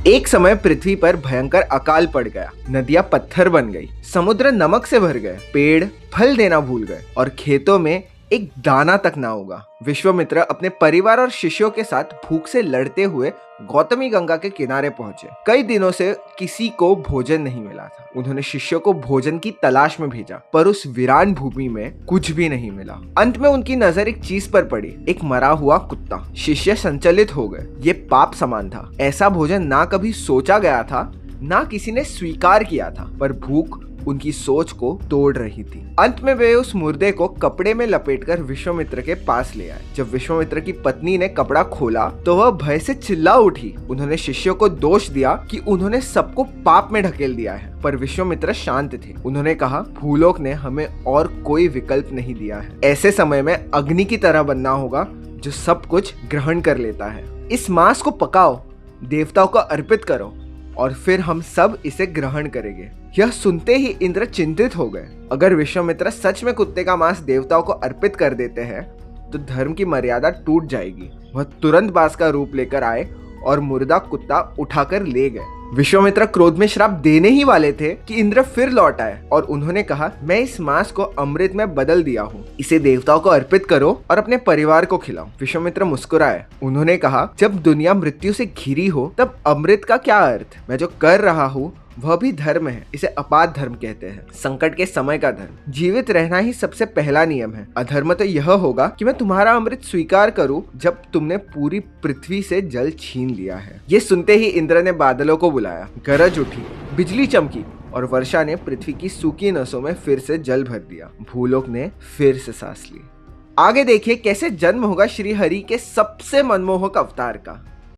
एक समय पृथ्वी पर भयंकर अकाल पड़ गया। नदियां पत्थर बन गई, समुद्र नमक से भर गए, पेड़ फल देना भूल गए और खेतों में एक दाना तक ना उगा। विश्वामित्र अपने परिवार और शिष्यों के साथ भूख से लड़ते हुए गौतमी गंगा के किनारे पहुंचे। कई दिनों से किसी को भोजन नहीं मिला था। उन्होंने शिष्यों को भोजन की तलाश में भेजा, पर उस वीरान भूमि में कुछ भी नहीं मिला। अंत में उनकी नजर एक चीज पर पड़ी, एक मरा हुआ कुत्ता। शिष्य संचलित हो गए। ये पाप समान था। ऐसा भोजन ना कभी सोचा गया था, ना किसी ने स्वीकार किया था, पर भूख उनकी सोच को तोड़ रही थी। अंत में वे उस मुर्दे को कपड़े में लपेटकर विश्वामित्र के पास ले आए। जब विश्वामित्र की पत्नी ने कपड़ा खोला तो वह भय से चिल्ला उठी। उन्होंने शिष्यों को दोष दिया कि उन्होंने सबको पाप में ढकेल दिया है, पर विश्वामित्र शांत थे। उन्होंने कहा, भूलोक ने हमें और कोई विकल्प नहीं दिया है। ऐसे समय में अग्नि की तरह बनना होगा जो सब कुछ ग्रहण कर लेता है। इस मांस को पकाओ, देवताओं को अर्पित करो और फिर हम सब इसे ग्रहण करेंगे। यह सुनते ही इंद्र चिंतित हो गए। अगर विश्वामित्र सच में कुत्ते का मांस देवताओं को अर्पित कर देते हैं तो धर्म की मर्यादा टूट जाएगी। वह तुरंत बांस का रूप लेकर आए और मुर्दा कुत्ता उठाकर ले गए। विश्वामित्र क्रोध में श्राप देने ही वाले थे कि इंद्र फिर लौट आए और उन्होंने कहा, मैं इस मांस को अमृत में बदल दिया हूँ। इसे देवताओं को अर्पित करो और अपने परिवार को खिलाओ। विश्वामित्र मुस्कुराए। उन्होंने कहा, जब दुनिया मृत्यु से घिरी हो तब अमृत का क्या अर्थ? मैं जो कर रहा हूँ वह भी धर्म है। इसे अपात धर्म कहते हैं, संकट के समय का धर्म। जीवित रहना ही सबसे पहला नियम है। अधर्म तो यह होगा कि मैं तुम्हारा अमृत स्वीकार करूं जब तुमने पूरी पृथ्वी से जल छीन लिया है। ये सुनते ही इंद्र ने बादलों को बुलाया। गरज उठी, बिजली चमकी और वर्षा ने पृथ्वी की सूखी नसों में फिर से जल भर दिया। भूलोक ने फिर से सांस ली। आगे देखिए कैसे जन्म होगा श्री हरि के सबसे मनमोहक अवतार का।